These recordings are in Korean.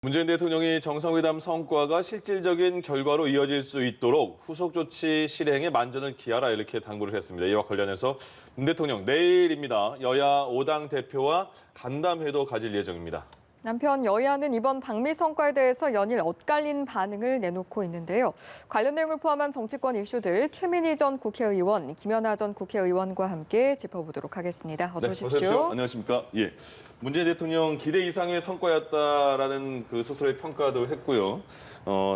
문재인 대통령이 정상회담 성과가 실질적인 결과로 이어질 수 있도록 후속 조치 실행에 만전을 기하라 이렇게 당부를 했습니다. 이와 관련해서 문 대통령 내일입니다. 여야 5당 대표와 간담회도 가질 예정입니다. 한편 여야는 이번 방미 성과에 대해서 연일 엇갈린 반응을 내놓고 있는데요. 관련 내용을 포함한 정치권 이슈들 최민희 전 국회의원, 김연아 전 국회의원과 함께 짚어보도록 하겠습니다. 어서 오십시오. 어서 오십시오. 안녕하십니까? 예. 문재인 대통령 기대 이상의 성과였다라는 스스로의 평가도 했고요.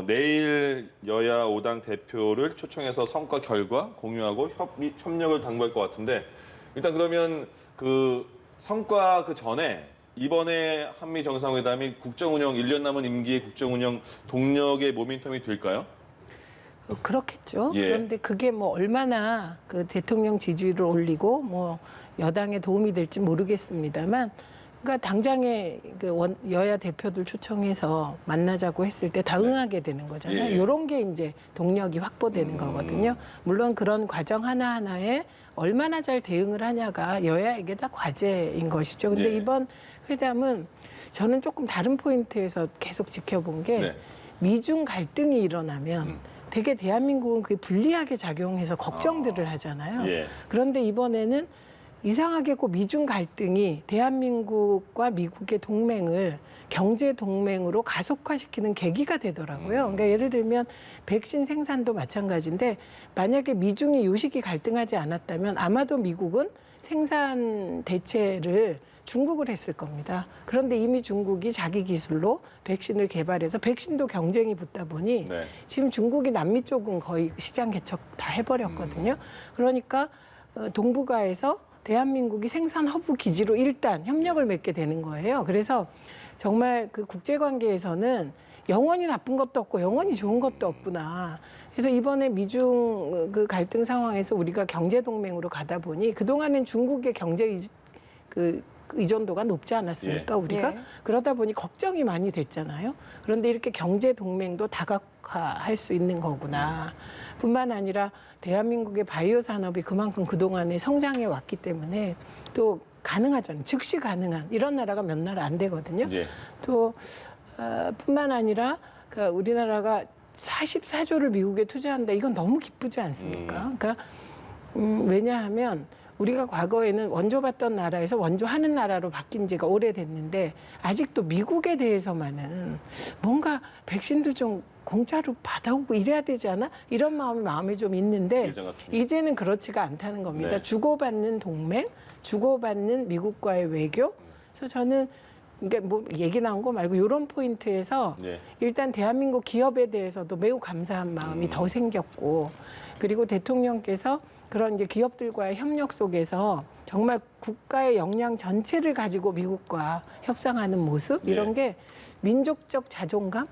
내일 여야 5당 대표를 초청해서 성과 결과 공유하고 협력을 당부할 것 같은데 일단 그러면 성과 전에 이번에 한미 정상회담이 국정운영 1년 남은 임기의 국정운영 동력의 모멘텀이 될까요? 그렇겠죠. 예. 그런데 그게 얼마나 대통령 지지율을 올리고 여당에 도움이 될지 모르겠습니다만, 그러니까 당장에 여야 대표들 초청해서 만나자고 했을 때 다 응하게 되는 거잖아요. 예. 이런 게 이제 동력이 확보되는 거거든요. 물론 그런 과정 하나하나에 얼마나 잘 대응을 하냐가 여야에게 다 과제인 것이죠. 근데 예. 이번 회담은 저는 조금 다른 포인트에서 계속 지켜본 게 네. 미중 갈등이 일어나면 되게 대한민국은 그게 불리하게 작용해서 걱정들을 하잖아요. 예. 그런데 이번에는 이상하게 그 미중 갈등이 대한민국과 미국의 동맹을 경제 동맹으로 가속화시키는 계기가 되더라고요. 그러니까 예를 들면 백신 생산도 마찬가지인데 만약에 미중이 이 시기 갈등하지 않았다면 아마도 미국은 생산 대체를 중국을 했을 겁니다. 그런데 이미 중국이 자기 기술로 백신을 개발해서 백신도 경쟁이 붙다 보니 네. 지금 중국이 남미 쪽은 거의 시장 개척 다 해버렸거든요. 그러니까 동북아에서 대한민국이 생산 허브 기지로 일단 협력을 맺게 되는 거예요. 그래서 정말 국제관계에서는 영원히 나쁜 것도 없고 영원히 좋은 것도 없구나. 그래서 이번에 미중 갈등 상황에서 우리가 경제 동맹으로 가다 보니 그동안엔 중국의 경제 의존도가 높지 않았습니까, 예. 우리가? 예. 그러다 보니 걱정이 많이 됐잖아요. 그런데 이렇게 경제 동맹도 다각화할 수 있는 거구나. 뿐만 아니라 대한민국의 바이오 산업이 그만큼 그동안에 성장해 왔기 때문에 또 가능하잖아요. 즉시 가능한 이런 나라가 몇 나라 안 되거든요. 예. 또 뿐만 아니라 우리나라가 44조를 미국에 투자한다. 이건 너무 기쁘지 않습니까? 그러니까 왜냐하면 우리가 과거에는 원조받던 나라에서 원조하는 나라로 바뀐 지가 오래됐는데 아직도 미국에 대해서만은 뭔가 백신도 좀 공짜로 받아오고 이래야 되지 않아? 이런 마음이 좀 있는데 이제는 그렇지가 않다는 겁니다. 네. 주고받는 동맹, 주고받는 미국과의 외교. 그래서 저는 이게 얘기 나온 거 말고 이런 포인트에서 네. 일단 대한민국 기업에 대해서도 매우 감사한 마음이 더 생겼고, 그리고 대통령께서 그런 이제 기업들과의 협력 속에서 정말 국가의 역량 전체를 가지고 미국과 협상하는 모습, 이런 게 민족적 자존감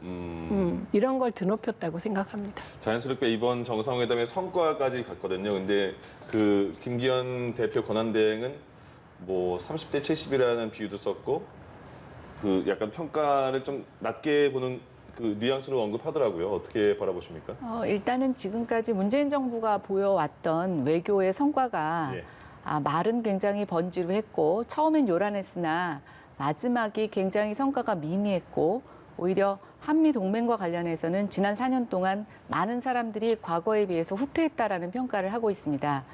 이런 걸 드높였다고 생각합니다. 자연스럽게 이번 정상회담의 성과까지 갔거든요. 근데 김기현 대표 권한대행은 30대 70이라는 비유도 썼고 약간 평가를 좀 낮게 보는 뉘앙스로 언급하더라고요. 어떻게 바라보십니까? 일단은 지금까지 문재인 정부가 보여왔던 외교의 성과가 예. 말은 굉장히 번지루했고 처음엔 요란했으나 마지막이 굉장히 성과가 미미했고 오히려 한미 동맹과 관련해서는 지난 4년 동안 많은 사람들이 과거에 비해서 후퇴했다라는 평가를 하고 있습니다.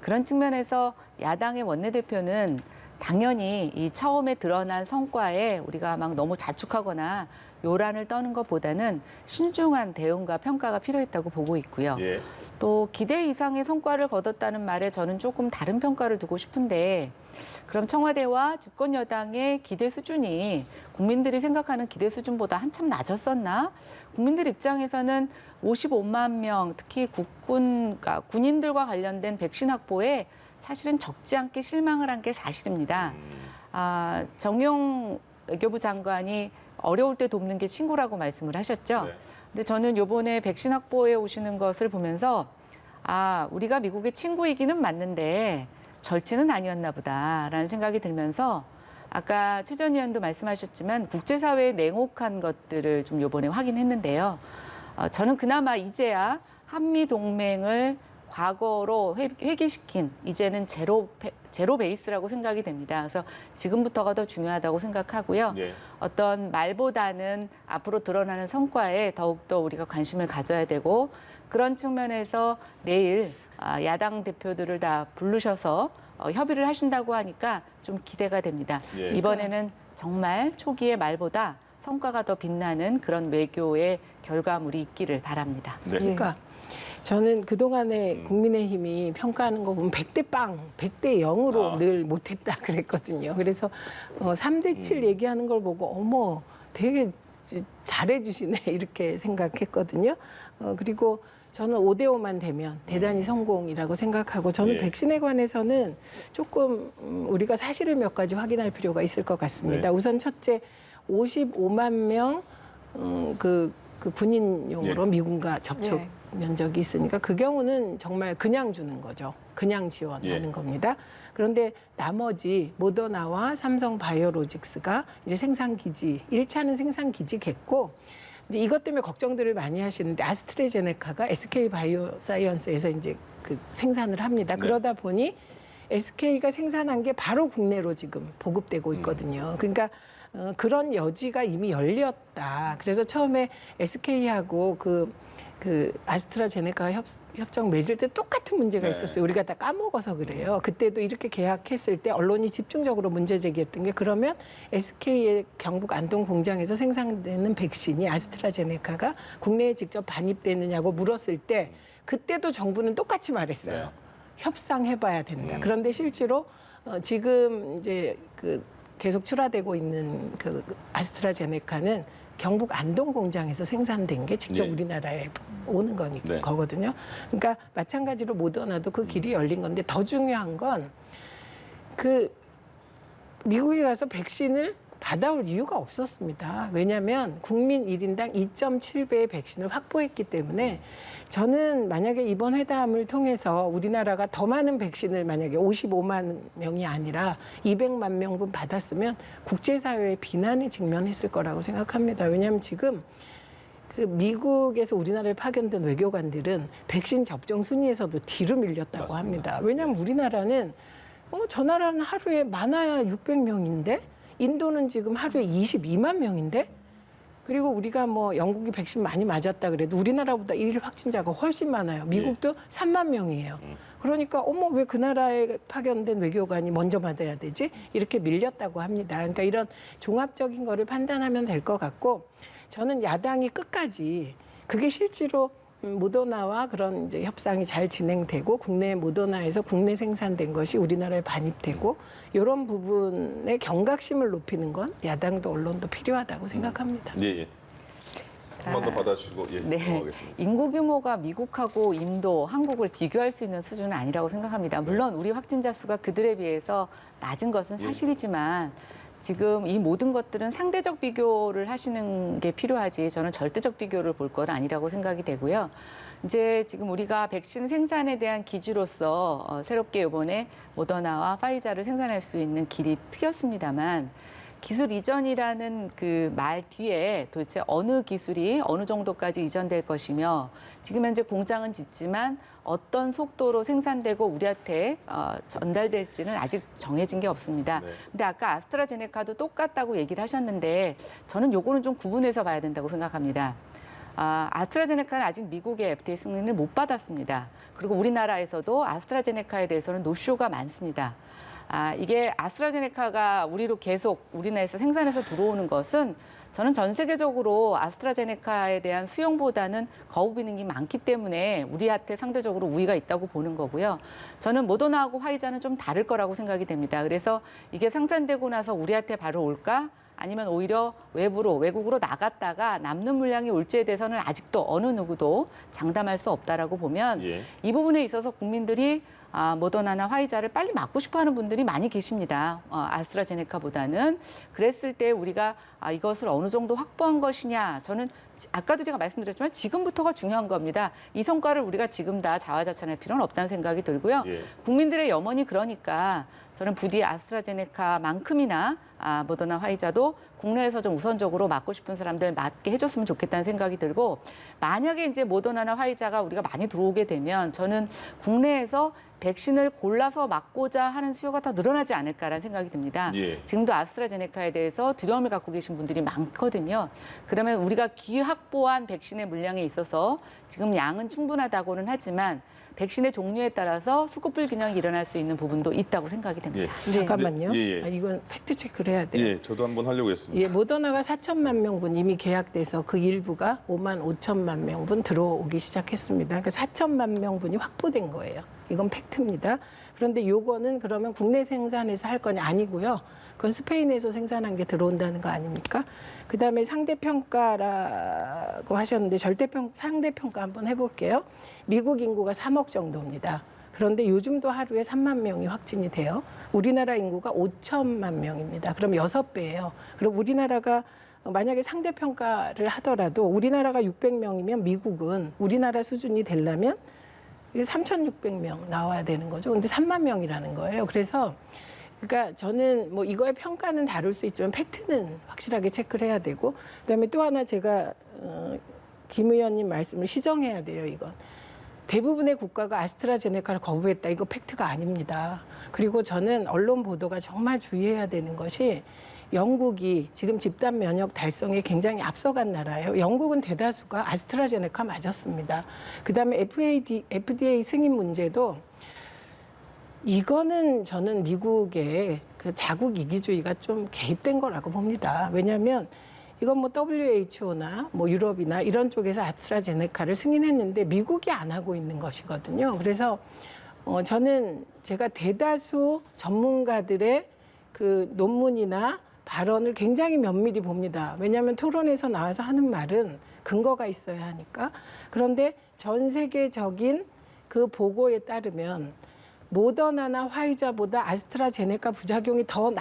그런 측면에서 야당의 원내대표는 당연히 이 처음에 드러난 성과에 우리가 막 너무 자축하거나 요란을 떠는 것보다는 신중한 대응과 평가가 필요했다고 보고 있고요. 예. 또 기대 이상의 성과를 거뒀다는 말에 저는 조금 다른 평가를 두고 싶은데 그럼 청와대와 집권 여당의 기대 수준이 국민들이 생각하는 기대 수준보다 한참 낮았었나? 국민들 입장에서는 55만 명, 특히 군인들과 관련된 백신 확보에 사실은 적지 않게 실망을 한 게 사실입니다. 정용 외교부 장관이 어려울 때 돕는 게 친구라고 말씀을 하셨죠. 네. 근데 저는 이번에 백신 확보에 오시는 것을 보면서 우리가 미국의 친구이기는 맞는데 절친은 아니었나 보다라는 생각이 들면서 아까 최 전 의원도 말씀하셨지만 국제사회의 냉혹한 것들을 좀 이번에 확인했는데요. 저는 그나마 이제야 한미 동맹을 과거로 회귀시킨 이제는 제로 베이스라고 생각이 됩니다. 그래서 지금부터가 더 중요하다고 생각하고요. 예. 어떤 말보다는 앞으로 드러나는 성과에 더욱더 우리가 관심을 가져야 되고 그런 측면에서 내일 야당 대표들을 다 부르셔서 협의를 하신다고 하니까 좀 기대가 됩니다. 예. 이번에는 정말 초기의 말보다 성과가 더 빛나는 그런 외교의 결과물이 있기를 바랍니다. 네. 그러니까 저는 그동안에 국민의힘이 평가하는 거 보면 100대 빵, 100대 0으로 아. 늘 못했다 그랬거든요. 그래서 3대 7 얘기하는 걸 보고 어머 되게 잘해주시네 이렇게 생각했거든요. 그리고 저는 5대 5만 되면 대단히 성공이라고 생각하고 저는 예. 백신에 관해서는 조금 우리가 사실을 몇 가지 확인할 필요가 있을 것 같습니다. 네. 우선 첫째 55만 명 그 군인용으로 예. 미군과 접촉 예. 면적이 있으니까 그 경우는 정말 그냥 주는 거죠. 그냥 지원하는 예. 겁니다. 그런데 나머지 모더나와 삼성 바이오로직스가 이제 생산 기지, 1차는 생산 기지겠고 이제 이것 때문에 걱정들을 많이 하시는데 아스트라제네카가 SK 바이오사이언스에서 이제 그 생산을 합니다. 네. 그러다 보니 SK가 생산한 게 바로 국내로 지금 보급되고 있거든요. 그러니까 그런 여지가 이미 열렸다. 그래서 처음에 SK하고 그 아스트라제네카 협정 맺을 때 똑같은 문제가 네. 있었어요. 우리가 다 까먹어서 그래요. 그때도 이렇게 계약했을 때 언론이 집중적으로 문제 제기했던 게 그러면 SK의 경북 안동 공장에서 생산되는 백신이 아스트라제네카가 국내에 직접 반입되느냐고 물었을 때 그때도 정부는 똑같이 말했어요. 네. 협상해봐야 된다. 그런데 실제로 지금 이제 그 계속 출하되고 있는 그 아스트라제네카는 경북 안동 공장에서 생산된 게 직접 예. 우리나라에 오는 네. 거거든요. 그러니까 마찬가지로 모더나도 그 길이 열린 건데 더 중요한 건 그 미국에 가서 백신을 받아올 이유가 없었습니다. 왜냐하면 국민 1인당 2.7배의 백신을 확보했기 때문에 저는 만약에 이번 회담을 통해서 우리나라가 더 많은 백신을 만약에 55만 명이 아니라 200만 명분 받았으면 국제사회의 비난에 직면했을 거라고 생각합니다. 왜냐하면 지금 그 미국에서 우리나라에 파견된 외교관들은 백신 접종 순위에서도 뒤로 밀렸다고 맞습니다. 합니다. 왜냐하면 우리나라는 저 나라는 하루에 많아야 600명인데 인도는 지금 하루에 22만 명인데 그리고 우리가 뭐 영국이 백신 많이 맞았다 그래도 우리나라보다 일일 확진자가 훨씬 많아요. 미국도 3만 명이에요. 그러니까 어머 왜 그 나라에 파견된 외교관이 먼저 받아야 되지? 이렇게 밀렸다고 합니다. 그러니까 이런 종합적인 거를 판단하면 될 것 같고 저는 야당이 끝까지 그게 실제로 모더나와 그런 이제 협상이 잘 진행되고 국내 모더나에서 국내 생산된 것이 우리나라에 반입되고 이런 부분의 경각심을 높이는 건 야당도 언론도 필요하다고 생각합니다. 예, 예. 한 번 더 받아주시고 예, 네. 넘어가겠습니다. 인구 규모가 미국하고 인도, 한국을 비교할 수 있는 수준은 아니라고 생각합니다. 물론 우리 확진자 수가 그들에 비해서 낮은 것은 사실이지만 지금 이 모든 것들은 상대적 비교를 하시는 게 필요하지 저는 절대적 비교를 볼 건 아니라고 생각이 되고요. 이제 지금 우리가 백신 생산에 대한 기지로서 새롭게 이번에 모더나와 파이자를 생산할 수 있는 길이 트였습니다만 기술 이전이라는 그 말 뒤에 도대체 어느 기술이 어느 정도까지 이전될 것이며 지금 현재 공장은 짓지만 어떤 속도로 생산되고 우리한테 전달될지는 아직 정해진 게 없습니다. 네. 근데 아까 아스트라제네카도 똑같다고 얘기를 하셨는데 저는 요거는 좀 구분해서 봐야 된다고 생각합니다. 아스트라제네카는 아직 미국의 FDA 승인을 못 받았습니다. 그리고 우리나라에서도 아스트라제네카에 대해서는 노쇼가 많습니다. 이게 아스트라제네카가 우리로 계속 우리나라에서 생산해서 들어오는 것은 저는 전 세계적으로 아스트라제네카에 대한 수용보다는 거부 비능이 많기 때문에 우리한테 상대적으로 우위가 있다고 보는 거고요. 저는 모더나하고 화이자는 좀 다를 거라고 생각이 됩니다. 그래서 이게 생산되고 나서 우리한테 바로 올까? 아니면 오히려 외국으로 나갔다가 남는 물량이 올지에 대해서는 아직도 어느 누구도 장담할 수 없다라고 보면 예. 이 부분에 있어서 국민들이 모더나나 화이자를 빨리 맞고 싶어하는 분들이 많이 계십니다. 아스트라제네카보다는. 그랬을 때 우리가 이것을 어느 정도 확보한 것이냐. 저는 아까도 제가 말씀드렸지만 지금부터가 중요한 겁니다. 이 성과를 우리가 지금 다 자화자찬할 필요는 없다는 생각이 들고요. 예. 국민들의 염원이 그러니까 저는 부디 아스트라제네카만큼이나 모더나 화이자도 국내에서 좀 우선적으로 맞고 싶은 사람들 맞게 해줬으면 좋겠다는 생각이 들고, 만약에 이제 모더나나 화이자가 우리가 많이 들어오게 되면 저는 국내에서 백신을 골라서 맞고자 하는 수요가 더 늘어나지 않을까라는 생각이 듭니다. 예. 지금도 아스트라제네카에 대해서 두려움을 갖고 계신 분들이 많거든요. 그러면 우리가 기확보한 백신의 물량에 있어서 지금 양은 충분하다고는 하지만 백신의 종류에 따라서 수급 불균형이 일어날 수 있는 부분도 있다고 생각이 됩니다. 예. 잠깐만요. 예, 예. 이건 팩트 체크를 해야 돼요. 예, 저도 한번 하려고 했습니다. 예, 모더나가 4천만 명분 이미 계약돼서 그 일부가 5만 5천만 명분 들어오기 시작했습니다. 그러니까 4천만 명분이 확보된 거예요. 이건 팩트입니다. 그런데 요거는 그러면 국내 생산해서 할 거냐? 아니고요. 그건 스페인에서 생산한 게 들어온다는 거 아닙니까? 그다음에 상대평가라고 하셨는데 상대평가 한번 해볼게요. 미국 인구가 3억 정도입니다. 그런데 요즘도 하루에 3만 명이 확진이 돼요. 우리나라 인구가 5천만 명입니다. 그럼 6배예요. 그럼 우리나라가 만약에 상대평가를 하더라도 우리나라가 600명이면 미국은 우리나라 수준이 되려면 3,600명 나와야 되는 거죠. 근데 3만 명이라는 거예요. 그래서 그러니까 저는 뭐 이거의 평가는 다룰 수 있지만 팩트는 확실하게 체크를 해야 되고, 그다음에 또 하나 제가 김 의원님 말씀을 시정해야 돼요. 이건 대부분의 국가가 아스트라제네카를 거부했다. 이거 팩트가 아닙니다. 그리고 저는 언론 보도가 정말 주의해야 되는 것이, 영국이 지금 집단 면역 달성에 굉장히 앞서간 나라예요. 영국은 대다수가 아스트라제네카 맞았습니다. 그다음에 FDA 승인 문제도 이거는 저는 미국의 그 자국 이기주의가 좀 개입된 거라고 봅니다. 왜냐하면 이건 뭐 WHO나 뭐 유럽이나 이런 쪽에서 아스트라제네카를 승인했는데 미국이 안 하고 있는 것이거든요. 그래서 저는 제가 대다수 전문가들의 그 논문이나 발언을 굉장히 면밀히 봅니다. 왜냐하면 토론에서 나와서 하는 말은 근거가 있어야 하니까. 그런데 전 세계적인 그 보고에 따르면 모더나나 화이자보다 아스트라제네카 부작용이 더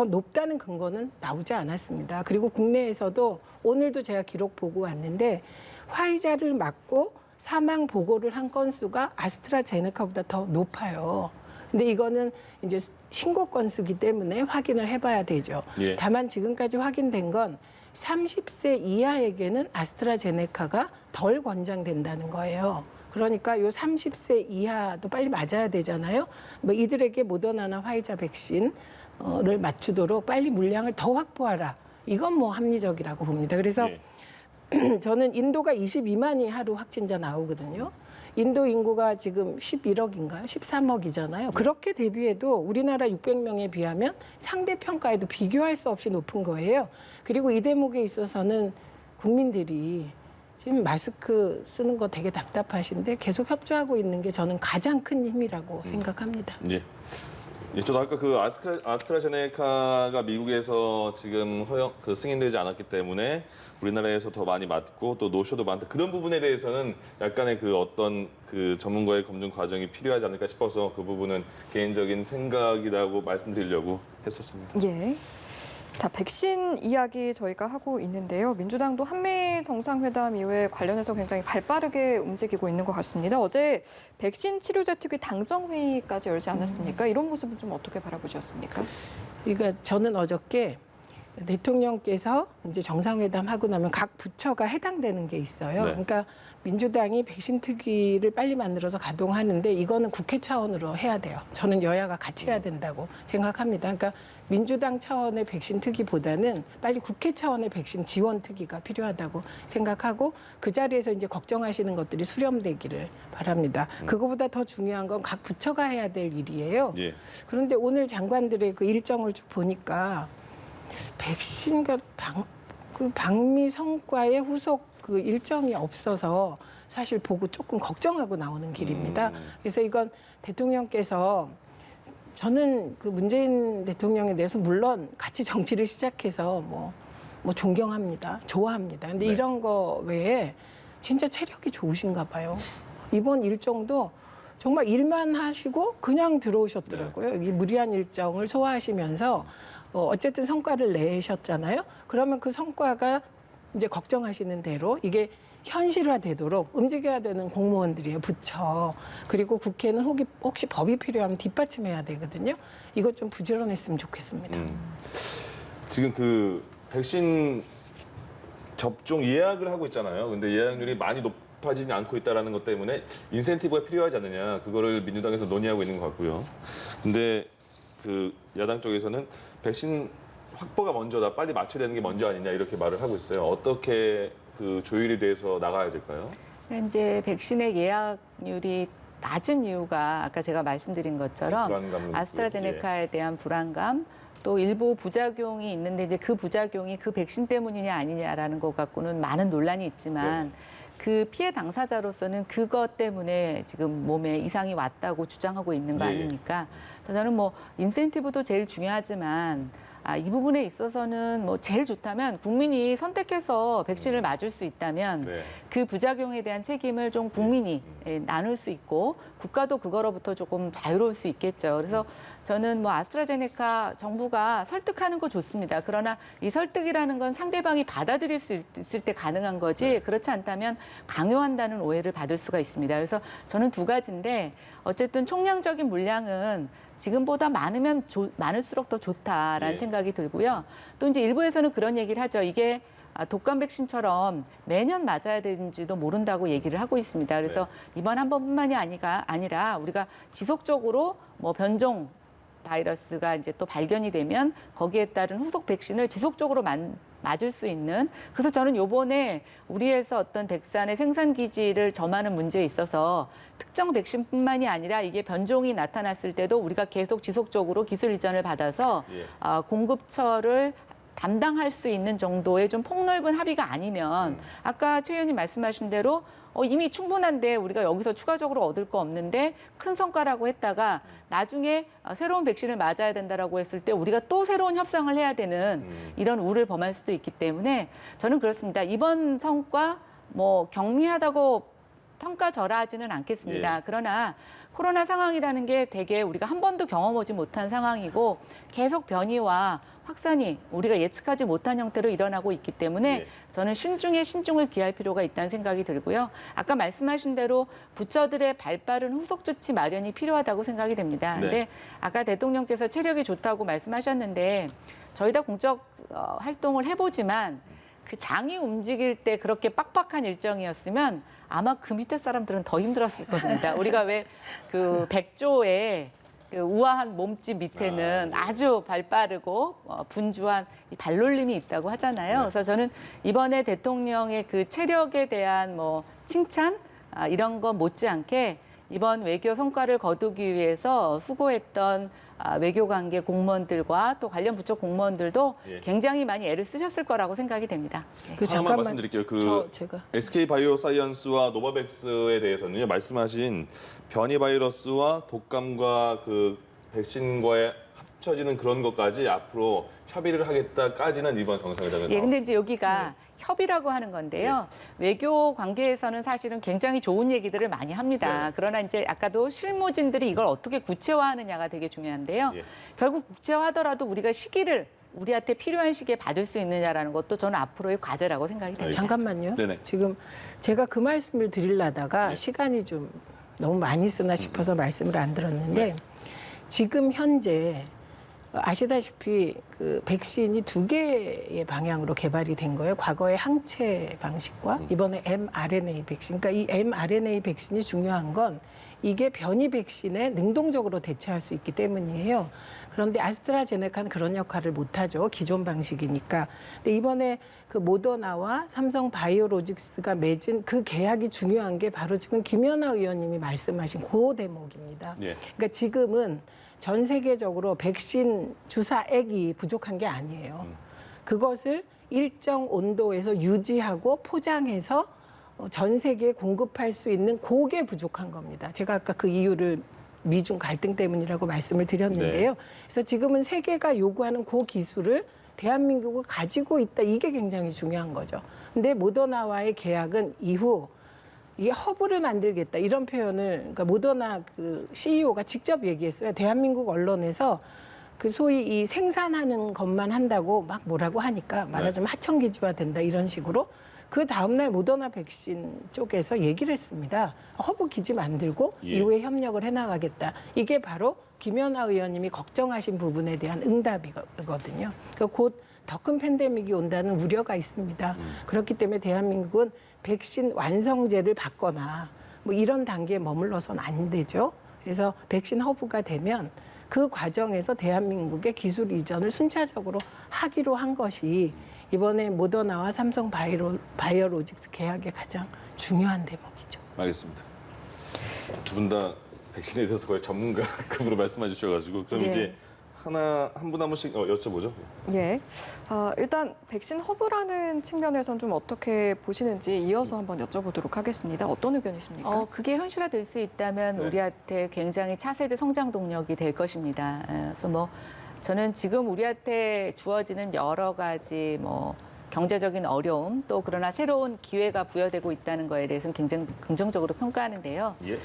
높다는 근거는 나오지 않았습니다. 그리고 국내에서도 오늘도 제가 기록 보고 왔는데 화이자를 맞고 사망 보고를 한 건수가 아스트라제네카보다 더 높아요. 근데 이거는 이제 신고 건수기 때문에 확인을 해봐야 되죠. 예. 다만 지금까지 확인된 건 30세 이하에게는 아스트라제네카가 덜 권장된다는 거예요. 그러니까 요 30세 이하도 빨리 맞아야 되잖아요. 뭐 이들에게 모더나나 화이자 백신을 맞추도록 빨리 물량을 더 확보하라. 이건 뭐 합리적이라고 봅니다. 그래서 예. 저는 인도가 22만이 하루 확진자 나오거든요. 인도 인구가 지금 11억인가요? 13억이잖아요. 그렇게 대비해도 우리나라 600명에 비하면 상대평가에도 비교할 수 없이 높은 거예요. 그리고 이 대목에 있어서는 국민들이 지금 마스크 쓰는 거 되게 답답하신데 계속 협조하고 있는 게 저는 가장 큰 힘이라고 생각합니다. 예. 예, 저도 아까 그 아스트라제네카가 미국에서 지금 승인되지 않았기 때문에 우리나라에서 더 많이 맞고 또 노쇼도 많다. 그런 부분에 대해서는 약간의 그 어떤 그 전문가의 검증 과정이 필요하지 않을까 싶어서 그 부분은 개인적인 생각이라고 말씀드리려고 했었습니다. 예. 자, 백신 이야기 저희가 하고 있는데요. 민주당도 한미 정상회담 이후에 관련해서 굉장히 발빠르게 움직이고 있는 것 같습니다. 어제 백신 치료제 특위 당정회의까지 열지 않았습니까? 이런 모습은 좀 어떻게 바라보셨습니까? 그러니까 저는 어저께 대통령께서 이제 정상회담 하고 나면 각 부처가 해당되는 게 있어요. 네. 그러니까 민주당이 백신 특위를 빨리 만들어서 가동하는데 이거는 국회 차원으로 해야 돼요. 저는 여야가 같이 해야 된다고 생각합니다. 그러니까 민주당 차원의 백신 특위보다는 빨리 국회 차원의 백신 지원 특위가 필요하다고 생각하고 그 자리에서 이제 걱정하시는 것들이 수렴되기를 바랍니다. 그거보다 더 중요한 건 각 부처가 해야 될 일이에요. 예. 그런데 오늘 장관들의 그 일정을 쭉 보니까 백신과 방미 성과의 후속 그 일정이 없어서 사실 보고 조금 걱정하고 나오는 길입니다. 그래서 이건 대통령께서 저는 그 문재인 대통령에 대해서 물론 같이 정치를 시작해서 뭐 존경합니다. 좋아합니다. 근데 네. 이런 거 외에 진짜 체력이 좋으신가 봐요. 이번 일정도 정말 일만 하시고 그냥 들어오셨더라고요. 이 무리한 일정을 소화하시면서 어쨌든 성과를 내셨잖아요. 그러면 그 성과가 이제 걱정하시는 대로 이게 현실화되도록 움직여야 되는 공무원들이에요. 부처. 그리고 국회는 혹시 법이 필요하면 뒷받침해야 되거든요. 이것 좀 부지런했으면 좋겠습니다. 지금 그 백신 접종 예약을 하고 있잖아요. 근데 예약률이 많이 높아지지 않고 있다는 것 때문에 인센티브가 필요하지 않느냐. 그거를 민주당에서 논의하고 있는 것 같고요. 근데 그 야당 쪽에서는 백신 확보가 먼저다. 빨리 맞춰야 되는 게 먼저 아니냐 이렇게 말을 하고 있어요. 어떻게 그 조율이 돼서 나가야 될까요? 현재 백신의 예약률이 낮은 이유가 아까 제가 말씀드린 것처럼 불안감을 아스트라제네카에 대한 불안감 또 일부 부작용이 있는데 이제 그 부작용이 그 백신 때문이냐 아니냐라는 것 갖고는 많은 논란이 있지만 그 피해 당사자로서는 그것 때문에 지금 몸에 이상이 왔다고 주장하고 있는 거 아닙니까? 그래서 저는 뭐 인센티브도 제일 중요하지만 이 부분에 있어서는 뭐 제일 좋다면 국민이 선택해서 백신을 맞을 수 있다면 그 부작용에 대한 책임을 좀 국민이 나눌 수 있고 국가도 그거로부터 조금 자유로울 수 있겠죠. 그래서 저는 뭐 아스트라제네카 정부가 설득하는 거 좋습니다. 그러나 이 설득이라는 건 상대방이 받아들일 수 있을 때 가능한 거지 그렇지 않다면 강요한다는 오해를 받을 수가 있습니다. 그래서 저는 두 가지인데 어쨌든 총량적인 물량은 지금보다 많을수록 더 좋다라는 생각이 들고요. 또 이제 일부에서는 그런 얘기를 하죠. 이게 독감 백신처럼 매년 맞아야 되는지도 모른다고 얘기를 하고 있습니다. 그래서 이번 한 번뿐만이 아니라 우리가 지속적으로 뭐 변종 바이러스가 이제 또 발견이 되면 거기에 따른 후속 백신을 지속적으로 맞을 수 있는 그래서 저는 요번에 우리에서 어떤 백산의 생산 기지를 점하는 문제에 있어서 특정 백신뿐만이 아니라 이게 변종이 나타났을 때도 우리가 계속 지속적으로 기술 이전을 받아서 공급처를 담당할 수 있는 정도의 좀 폭넓은 합의가 아니면 아까 최 의원님 말씀하신 대로 이미 충분한데 우리가 여기서 추가적으로 얻을 거 없는데 큰 성과라고 했다가 나중에 새로운 백신을 맞아야 된다라고 했을 때 우리가 또 새로운 협상을 해야 되는 이런 우를 범할 수도 있기 때문에 저는 그렇습니다. 이번 성과 뭐 경미하다고 평가절하하지는 않겠습니다. 그러나 코로나 상황이라는 게 되게 우리가 한 번도 경험하지 못한 상황이고 계속 변이와 확산이 우리가 예측하지 못한 형태로 일어나고 있기 때문에 저는 신중에 신중을 기할 필요가 있다는 생각이 들고요. 아까 말씀하신 대로 부처들의 발빠른 후속 조치 마련이 필요하다고 생각이 됩니다. 근데 아까 대통령께서 체력이 좋다고 말씀하셨는데 저희 다 공적 활동을 해보지만 그 장이 움직일 때 그렇게 빡빡한 일정이었으면 아마 그 밑에 사람들은 더 힘들었을 겁니다. 우리가 왜 그 백조의 그 우아한 몸집 밑에는 아주 발빠르고 분주한 발놀림이 있다고 하잖아요. 그래서 저는 이번에 대통령의 그 체력에 대한 뭐 칭찬 이런 거 못지않게 이번 외교 성과를 거두기 위해서 수고했던 외교관계 공무원들과 또 관련 부처 공무원들도 굉장히 많이 애를 쓰셨을 거라고 생각이 됩니다. 하나만 말씀드릴게요. 제가. SK 바이오사이언스와 노바백스에 대해서는요. 말씀하신 변이 바이러스와 독감과 그 백신과의 합쳐지는 그런 것까지 앞으로 협의를 하겠다까지는 이번 정상회담에 나왔습니다. 근데 이제 여기가 협의라고 하는 건데요. 외교 관계에서는 사실은 굉장히 좋은 얘기들을 많이 합니다. 그러나 이제 아까도 실무진들이 이걸 어떻게 구체화하느냐가 되게 중요한데요. 결국 구체화하더라도 우리가 시기를 우리한테 필요한 시기에 받을 수 있느냐라는 것도 저는 앞으로의 과제라고 생각이 됩니다. 잠깐만요. 지금 제가 그 말씀을 드리려다가 시간이 좀 너무 많이 쓰나 싶어서 말씀을 안 들었는데 지금 현재 아시다시피 그 백신이 두 개의 방향으로 개발이 된 거예요. 과거의 항체 방식과 이번에 mRNA 백신. 그러니까 이 mRNA 백신이 중요한 건 이게 변이 백신에 능동적으로 대처할 수 있기 때문이에요. 그런데 아스트라제네카는 그런 역할을 못하죠. 기존 방식이니까. 근데 이번에 그 모더나와 삼성 바이오로직스가 맺은 그 계약이 중요한 게 바로 지금 김연아 의원님이 말씀하신 그 대목입니다. 그러니까 지금은 전 세계적으로 백신 주사액이 부족한 게 아니에요. 그것을 일정 온도에서 유지하고 포장해서 전 세계에 공급할 수 있는 그게 부족한 겁니다. 제가 아까 그 이유를 미중 갈등 때문이라고 말씀을 드렸는데요. 그래서 지금은 세계가 요구하는 그 기술을 대한민국이 가지고 있다. 이게 굉장히 중요한 거죠. 근데 모더나와의 계약은 이후 이게 허브를 만들겠다 이런 표현을 그러니까 모더나 그 CEO가 직접 얘기했어요. 대한민국 언론에서 그 소위 이 생산하는 것만 한다고 막 뭐라고 하니까 말하자면 하청기지화 된다 이런 식으로 그 다음날 모더나 백신 쪽에서 얘기를 했습니다. 허브 기지 만들고 예. 이후에 협력을 해나가겠다. 이게 바로 김연아 의원님이 걱정하신 부분에 대한 응답이거든요. 그러니까 곧 더 큰 팬데믹이 온다는 우려가 있습니다. 그렇기 때문에 대한민국은 백신 완성제를 받거나 뭐 이런 단계에 머물러서는 안 되죠. 그래서 백신 허브가 되면 그 과정에서 대한민국의 기술 이전을 순차적으로 하기로 한 것이 이번에 모더나와 삼성 바이오로직스 계약의 가장 중요한 대목이죠. 알겠습니다. 두 분 다 백신에 대해서 거의 전문가급으로 말씀해 주셔가지고 그럼 네. 이제 한 분 한 분씩 여쭤보죠. 예. 일단 백신 허브라는 측면에선 좀 어떻게 보시는지 이어서 한번 여쭤보도록 하겠습니다. 어떤 의견이십니까? 그게 현실화될 수 있다면 네. 우리한테 굉장히 차세대 성장 동력이 될 것입니다. 그래서 뭐 저는 지금 우리한테 주어지는 여러 가지 뭐 경제적인 어려움 또 그러나 새로운 기회가 부여되고 있다는 거에 대해서는 굉장히 긍정적으로 평가하는데요. 예.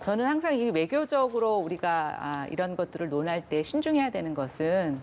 저는 항상 이 외교적으로 우리가 이런 것들을 논할 때 신중해야 되는 것은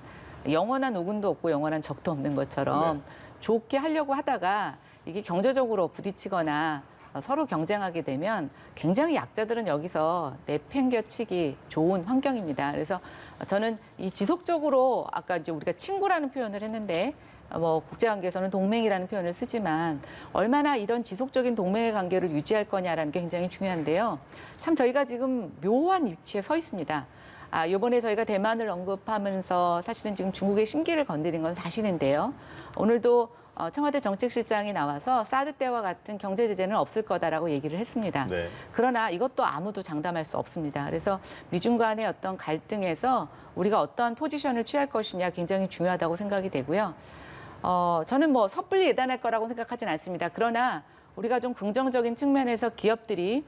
영원한 우군도 없고 영원한 적도 없는 것처럼 좋게 하려고 하다가 이게 경제적으로 부딪히거나 서로 경쟁하게 되면 굉장히 약자들은 여기서 내팽겨치기 좋은 환경입니다. 그래서 저는 이 지속적으로 아까 이제 우리가 친구라는 표현을 했는데 뭐 국제관계에서는 동맹이라는 표현을 쓰지만 얼마나 이런 지속적인 동맹의 관계를 유지할 거냐라는 게 굉장히 중요한데요. 참 저희가 지금 묘한 위치에 서 있습니다. 이번에 저희가 대만을 언급하면서 사실은 지금 중국의 심기를 건드린 건 사실인데요. 오늘도 청와대 정책실장이 나와서 사드 때와 같은 경제 제재는 없을 거다라고 얘기를 했습니다. 네. 그러나 이것도 아무도 장담할 수 없습니다. 그래서 미중 간의 어떤 갈등에서 우리가 어떠한 포지션을 취할 것이냐 굉장히 중요하다고 생각이 되고요. 저는 뭐 섣불리 예단할 거라고 생각하진 않습니다. 그러나 우리가 좀 긍정적인 측면에서 기업들이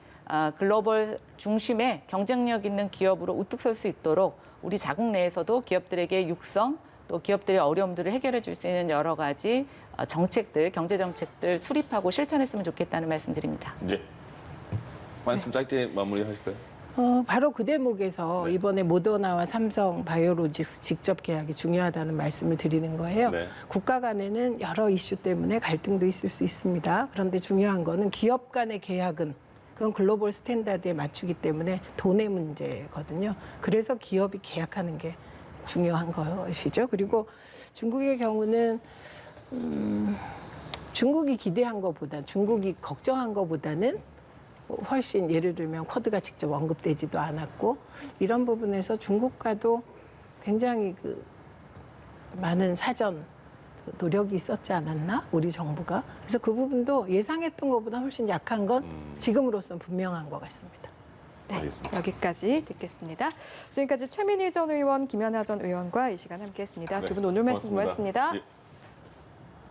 글로벌 중심의 경쟁력 있는 기업으로 우뚝 설 수 있도록 우리 자국 내에서도 기업들에게 육성 또 기업들의 어려움들을 해결해 줄 수 있는 여러 가지 정책들, 경제 정책들 수립하고 실천했으면 좋겠다는 말씀드립니다. 네. 말씀 짧게 마무리하실까요? 바로 그 대목에서 네. 이번에 모더나와 삼성 바이오로직스 직접 계약이 중요하다는 말씀을 드리는 거예요. 네. 국가 간에는 여러 이슈 때문에 갈등도 있을 수 있습니다. 그런데 중요한 거는 기업 간의 계약은 그건 글로벌 스탠다드에 맞추기 때문에 돈의 문제거든요. 그래서 기업이 계약하는 게 중요한 것이죠. 그리고 중국의 경우는 중국이 기대한 것보다 중국이 걱정한 것보다는 훨씬 예를 들면 쿼드가 직접 언급되지도 않았고 이런 부분에서 중국과도 굉장히 그 많은 사전 노력이 있었지 않았나 우리 정부가 그래서 그 부분도 예상했던 것보다 훨씬 약한 건 지금으로서는 분명한 것 같습니다. 네, 알겠습니다. 여기까지 듣겠습니다. 지금까지 최민희 전 의원, 김연아 전 의원과 이 시간 함께했습니다. 네, 두 분 오늘 말씀 고맙습니다. 고맙습니다. 예.